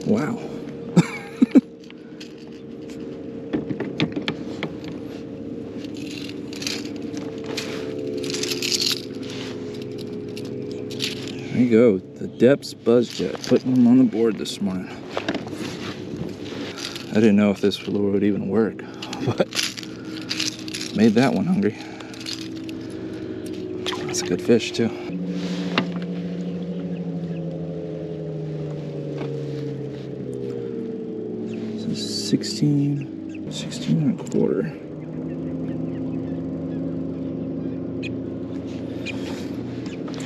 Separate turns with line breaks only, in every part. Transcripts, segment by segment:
Wow. There you go, the Depths Buzz Jet, putting them on the board this morning. I didn't know if this lure would even work, but made that one hungry. That's a good fish too. So 16 and a quarter.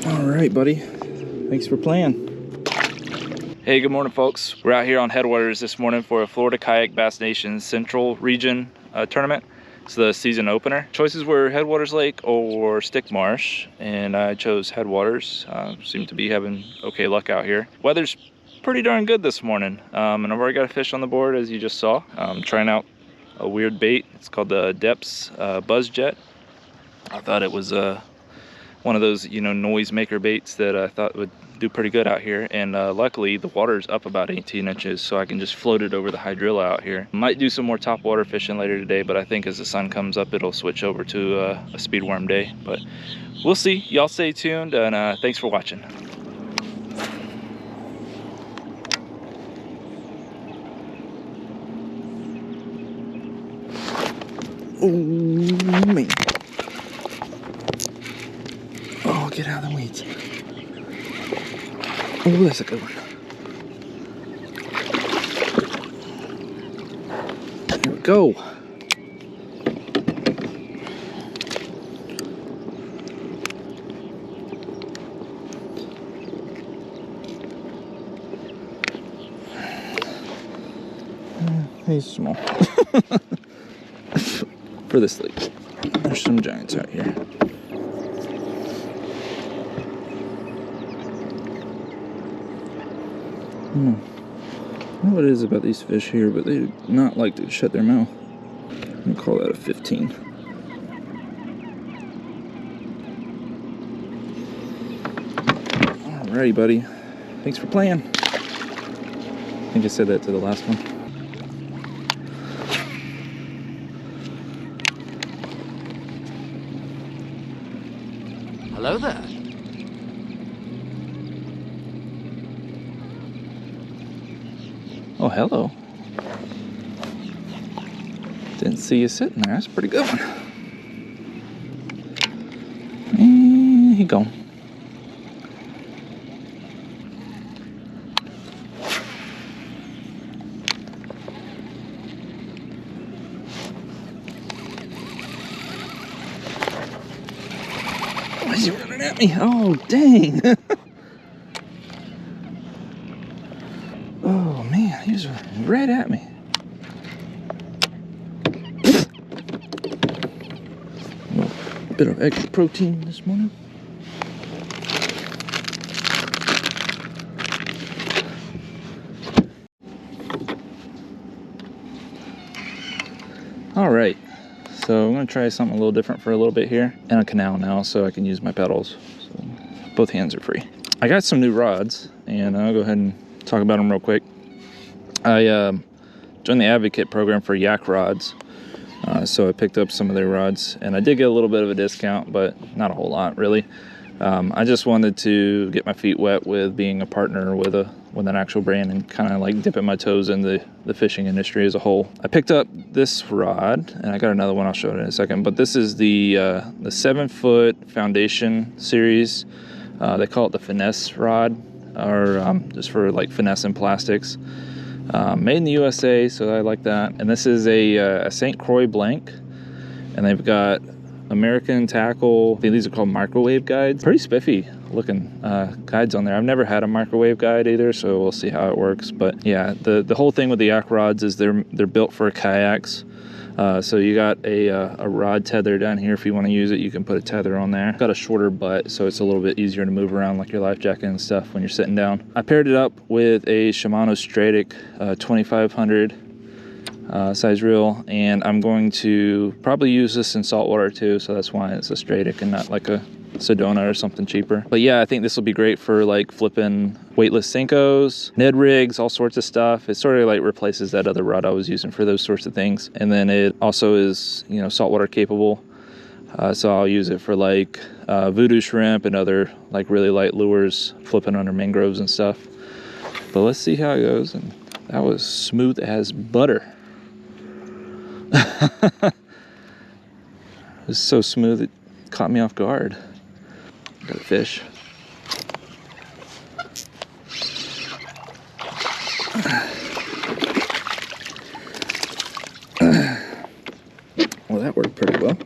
All right, buddy. Thanks for playing. Hey, good morning, folks. We're out here on Headwaters this morning for a Florida Kayak Bass Nation Central Region tournament. It's the season opener. Choices were Headwaters Lake or Stick Marsh, and I chose Headwaters. Seem to be having okay luck out here. Weather's pretty darn good this morning, and I've already got a fish on the board, as you just saw. I'm trying out a weird bait. It's called the Depths Buzz Jet. I thought it was one of those, you know, noise maker baits that I thought would do pretty good out here. And luckily the water's up about 18 inches, so I can just float it over the hydrilla out here. Might do some more topwater fishing later today, but I think as the sun comes up, it'll switch over to a speedworm day. But we'll see. Y'all stay tuned, and thanks for watching. Oh, man. Oh, get out of the weeds. Oh, that's a good one. Here we go. He's small. For this lake. There's some giants out here. I don't know what it is about these fish here, but they do not like to shut their mouth. I'm gonna call that a 15. Alrighty, buddy. Thanks for playing. I think I said that to the last one.
Hello there.
Oh, hello. Didn't see you sitting there. That's a pretty good one. And he gone. Why is he running at me? Oh, dang. Oh man, he was right at me. A bit of extra protein this morning. All right, so I'm gonna try something a little different for a little bit here. In a canal now, so I can use my pedals. So both hands are free. I got some new rods, and I'll go ahead and talk about them real quick. I joined the advocate program for Yak rods, so I picked up some of their rods, and I did get a little bit of a discount, but not a whole lot really. I just wanted to get my feet wet with being a partner with an actual brand and kind of like dipping my toes in the fishing industry as a whole. I picked up this rod, and I got another one I'll show it in a second, but this is the 7-foot foundation series. They call it the finesse rod, or just for like finessing plastics. Made in the USA, so I like that. And this is a St. Croix blank, and they've got American tackle. I think these are called microwave guides. Pretty spiffy looking guides on there. I've never had a microwave guide either, so we'll see how it works. But yeah, the whole thing with the Yak rods is they're built for kayaks. So you got a rod tether down here. If you want to use it, you can put a tether on there. Got a shorter butt, so it's a little bit easier to move around like your life jacket and stuff when you're sitting down. I paired it up with a Shimano Stratic 2500 size reel, and I'm going to probably use this in saltwater too, so that's why it's a Stratic and not like a Sedona or something cheaper. But yeah, I think this will be great for like flipping weightless Senkos, Ned rigs, all sorts of stuff. It sort of like replaces that other rod I was using for those sorts of things. And then it also is, you know, saltwater capable. So I'll use it for like voodoo shrimp and other like really light lures, flipping under mangroves and stuff. But let's see how it goes. And that was smooth as butter. It was so smooth it caught me off guard. Got a fish. Well, that worked pretty well.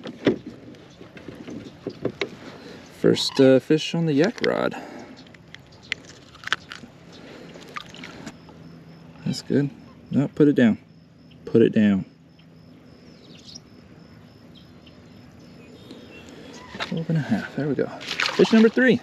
First fish on the yak rod. That's good. No, put it down. Put it down. 12.5. There we go. Fish number 3.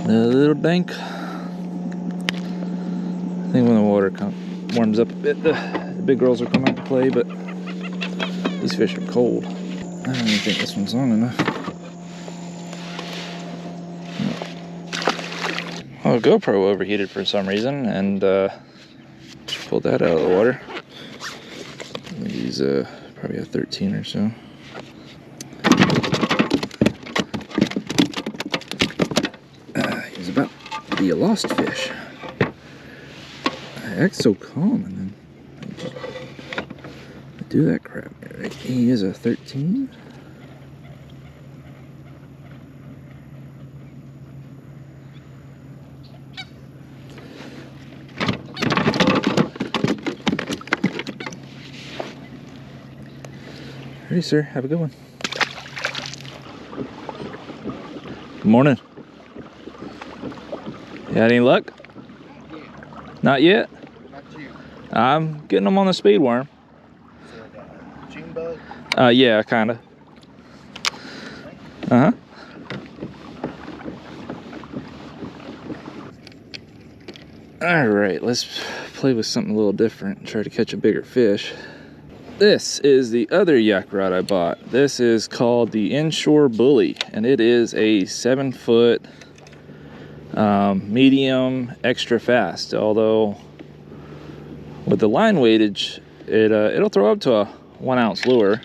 Another little dank. I think when the water warms up a bit, the big girls will come out to play, but these fish are cold. I don't even think this one's long enough. Well, the GoPro overheated for some reason, and pulled that out of the water. These probably a 13 or so. He's about to be a lost fish. I act so calm, and then I do that crap. Right? He is a 13. Ready, sir. Have a good one. Good morning. You had any luck? Not yet?
Not you.
I'm getting them on the speed worm.
June bug?
Yeah, kinda. Uh-huh. Alright, let's play with something a little different and try to catch a bigger fish. This is the other yak rod I bought. This is called the Inshore Bully, and it is a 7-foot medium extra fast. Although with the line weightage, it'll throw up to a 1 ounce lure.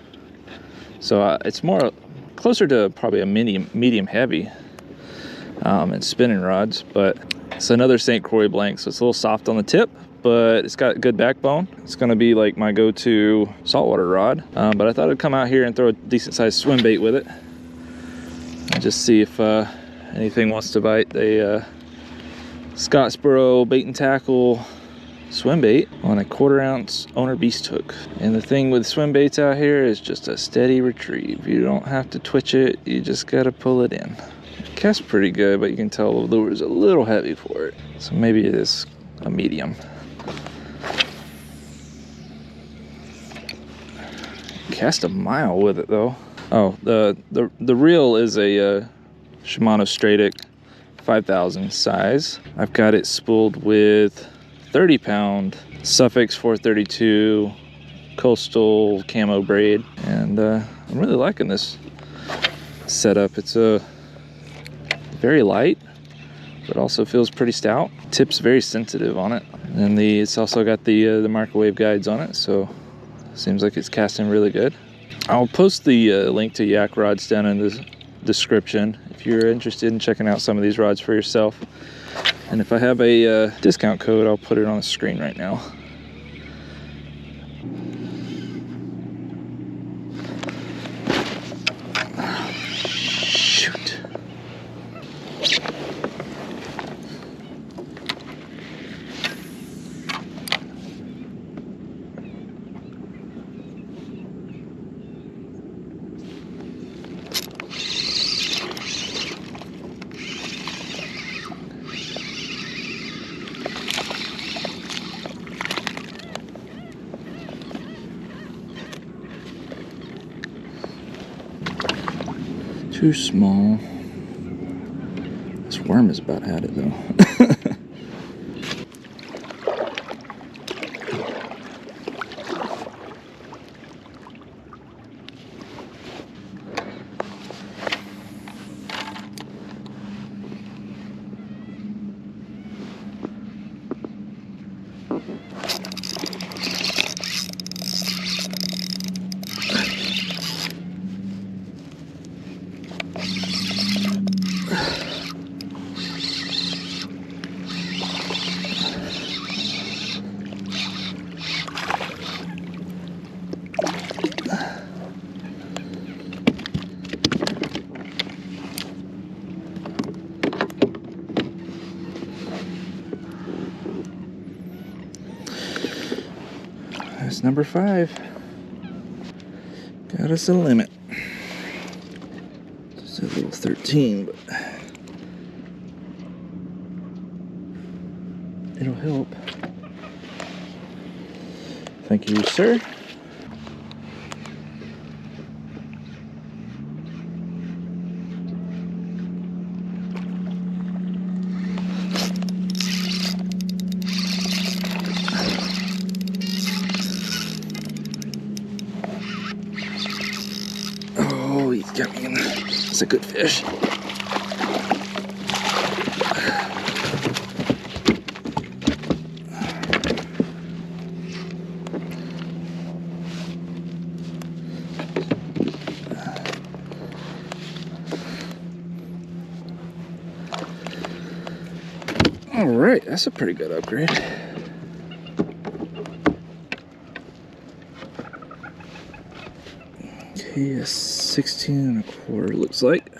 So it's more closer to probably a medium heavy and spinning rods. But it's another St. Croix blank, so it's a little soft on the tip, but it's got good backbone. It's gonna be like my go-to saltwater rod. But I thought I'd come out here and throw a decent sized swim bait with it. And just see if anything wants to bite. The Scottsboro bait and tackle swim bait on a 1/4 ounce owner beast hook. And the thing with swim baits out here is just a steady retrieve. You don't have to twitch it, you just gotta pull it in. It casts pretty good, but you can tell the lure is a little heavy for it. So maybe it is a medium. Cast a mile with it though. Oh, the reel is a Shimano Stradic 5000 size. I've got it spooled with 30-pound Suffix 432 coastal camo braid, and I'm really liking this setup. It's very light, but also feels pretty stout. Tip's very sensitive on it, and it's also got the microwave guides on it, so seems like it's casting really good. I'll post the link to yak rods down in the description if you're interested in checking out some of these rods for yourself. And if I have a discount code, I'll put it on the screen right now. Shoot. Too small. This worm has about had it though. That's number 5. Got us a limit. Just a little 13, but it'll help. Thank you, sir. Oh, he's got me in there. That's a good fish. All right, that's a pretty good upgrade. Okay, a 16 1/4 looks like.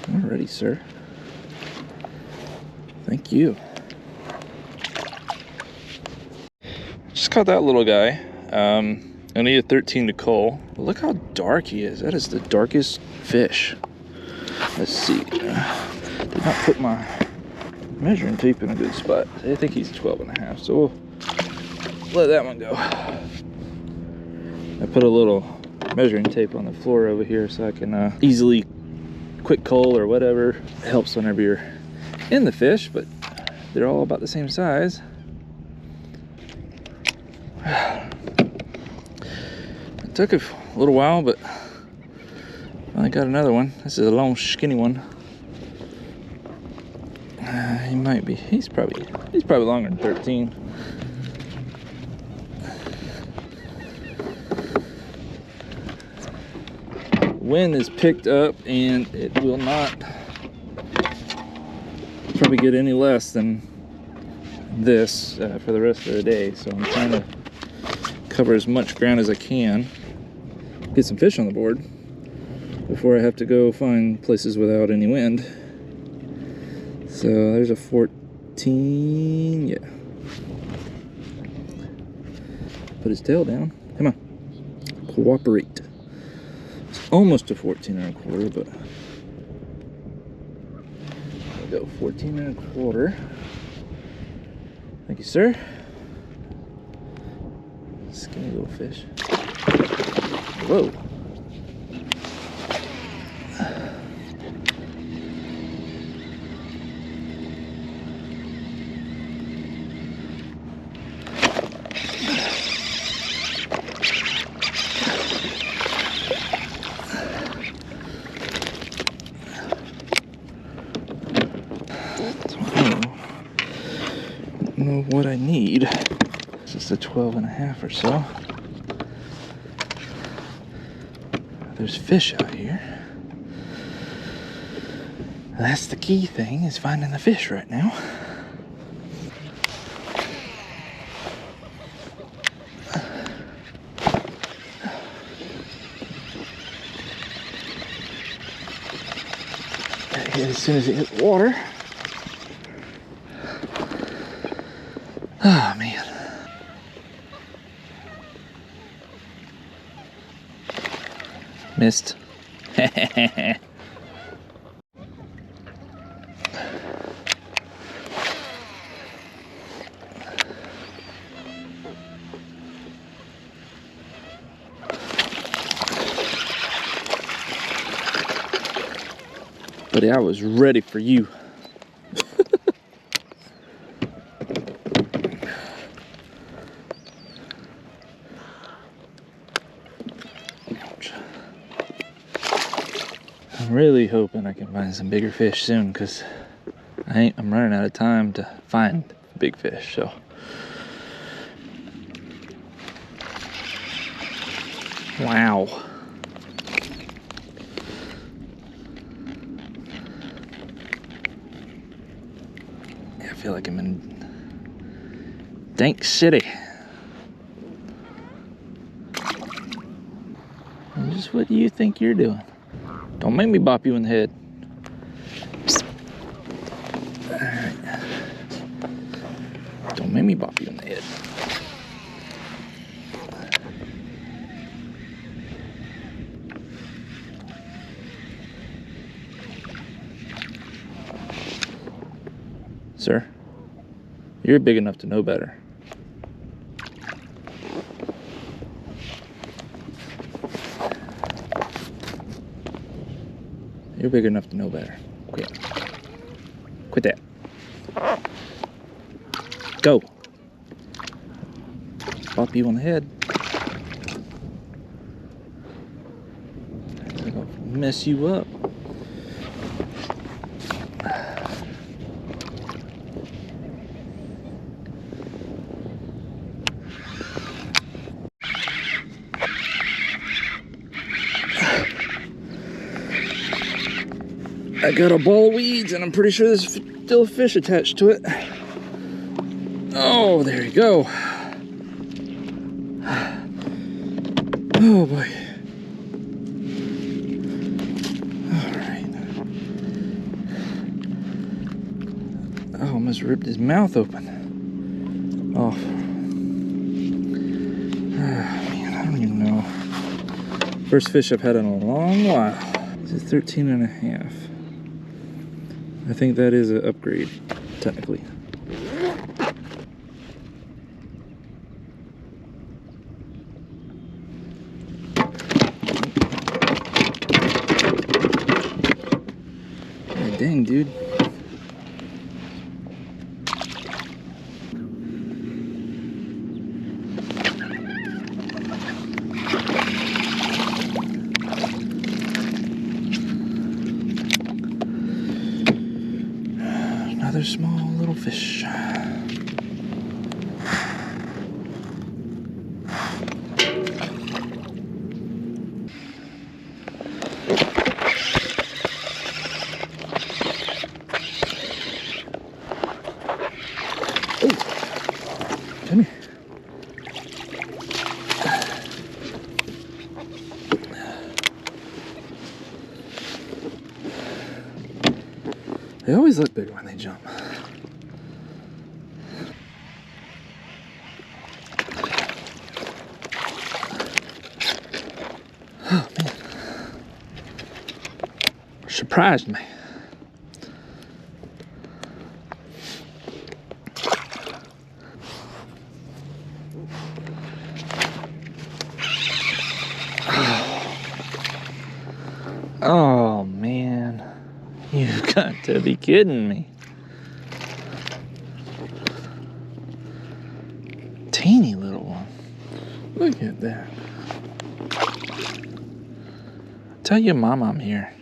Alrighty, sir. Thank you. Just caught that little guy. I need a 13 to cull. Look how dark he is. That is the darkest fish. Let's see. Did not put my measuring tape in a good spot. I think he's 12 and a half, so we'll let that one go. I put a little measuring tape on the floor over here so I can easily quick cull or whatever. It helps whenever you're in the fish, but they're all about the same size. It took a little while, but I got another one. This is a long, skinny one. He might be. He's probably longer than 13. Wind is picked up, and it will not probably get any less than this for the rest of the day. So I'm trying to cover as much ground as I can, get some fish on the board before I have to go find places without any wind. So there's a 14, yeah. Put his tail down, come on, cooperate. It's almost a 14 1/4, but there we go, 14 1/4. Thank you, sir. Skinny little fish. Whoa. I don't know what I need. It's just a 12 and a half or so. There's fish out here. That's the key thing, is finding the fish right now. Gotta hit as soon as it hits the water. Oh man. Missed. Buddy, I was ready for you. Ouch. I'm really hoping I can find some bigger fish soon, because I'm running out of time to find big fish, so. Wow. Yeah, I feel like I'm in Dank City. Just what do you think you're doing? Don't make me bop you in the head. Alright. Don't make me bop you in the head. Sir, you're big enough to know better. You're big enough to know better. Quit. Quit that. Go. Bop you on the head. I'll mess you up. I got a ball of weeds, and I'm pretty sure there's still a fish attached to it. Oh, there you go. Oh boy. All right. I almost ripped his mouth open. Oh. Man, I don't even know. First fish I've had in a long while. It's a 13 and a half. I think that is an upgrade, technically. Oh, dang, dude. Another small little fish. Oh, come here. They always look bigger when they jump. Oh man, surprised me. Oh man, you've got to be kidding me. Teeny little one. Look at that. Tell your mom I'm here.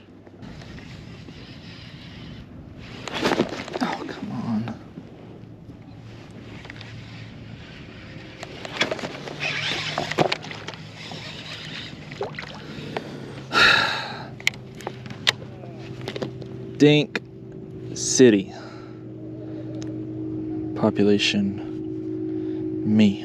Oh, come on. Dink City. Population me.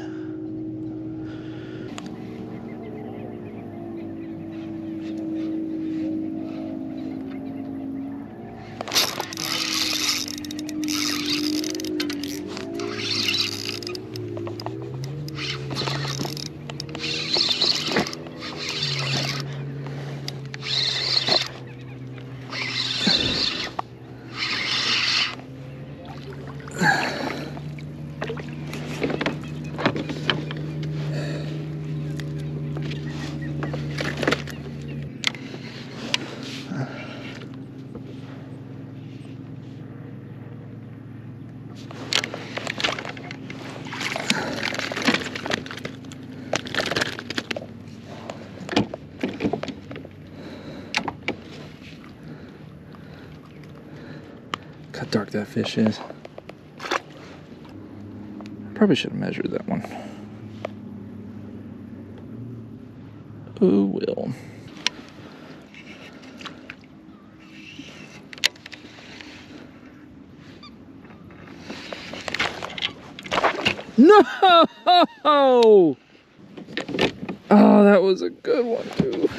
dark that fish is. Probably should have measured that one. Oh well. No! Oh, that was a good one too.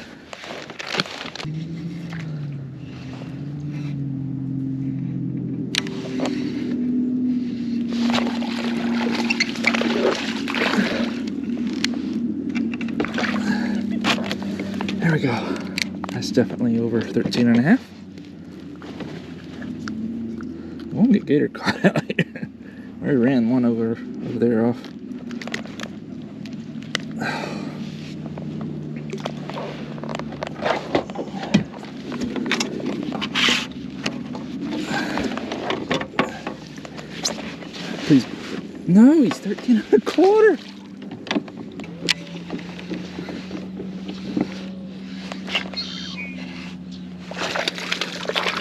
There we go. That's definitely over 13 and a half. I won't get gator caught out here. I already ran one over there off. Please. No, he's 13 and a quarter.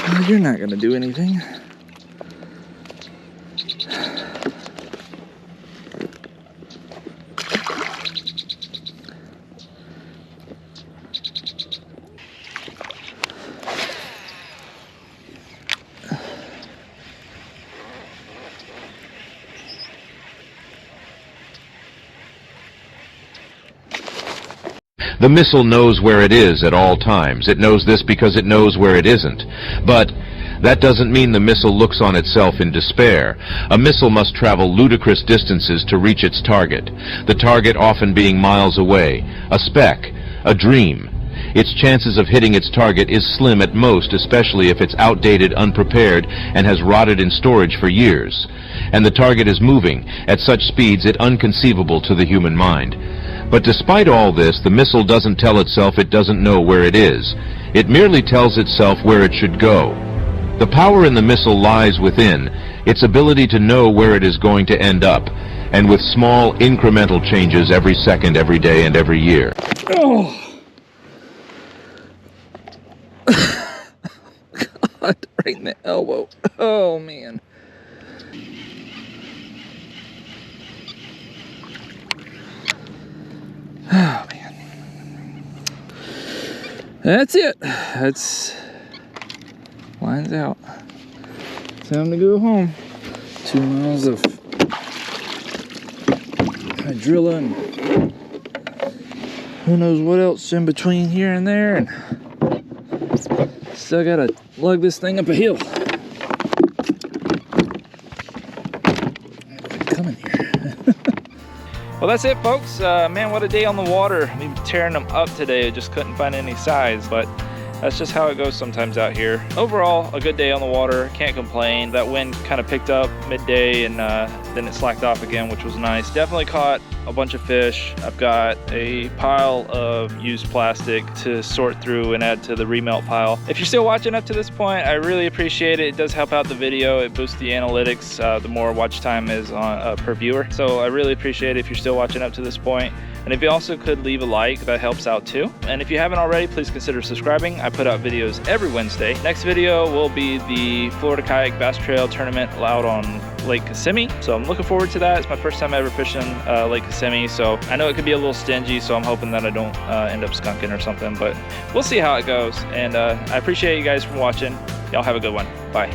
Oh, you're not gonna do anything.
The missile knows where it is at all times. It knows this because it knows where it isn't. But that doesn't mean the missile looks on itself in despair. A missile must travel ludicrous distances to reach its target, the target often being miles away, a speck, a dream. Its chances of hitting its target is slim at most, especially if it's outdated, unprepared, and has rotted in storage for years. And the target is moving at such speeds it inconceivable to the human mind. But despite all this, the missile doesn't tell itself it doesn't know where it is. It merely tells itself where it should go. The power in the missile lies within its ability to know where it is going to end up, and with small incremental changes every second, every day, and every year.
Oh! God, right in the elbow. Oh, man. Oh, man. That's it. That's lines out. Time to go home. 2 miles of hydrilla and who knows what else in between here and there, and still gotta lug this thing up a hill. Coming here. Well, that's it, folks. Man, what a day on the water. We've been tearing them up today. I just couldn't find any size, but that's just how it goes sometimes out here. Overall, a good day on the water. Can't complain. That wind kind of picked up midday, and then it slacked off again, which was nice. Definitely caught a bunch of fish. I've got a pile of used plastic to sort through and add to the remelt pile. If you're still watching up to this point, I really appreciate it. It does help out the video. It boosts the analytics. The more watch time is on per viewer. So I really appreciate it if you're still watching up to this point. And if you also could leave a like, that helps out too. And if you haven't already, please consider subscribing. I put out videos every Wednesday. Next video will be the Florida Kayak Bass Trail Tournament out on Lake Kissimmee. So I'm looking forward to that. It's my first time ever fishing Lake Kissimmee. So I know it could be a little stingy, so I'm hoping that I don't end up skunking or something, but we'll see how it goes. And I appreciate you guys for watching. Y'all have a good one. Bye.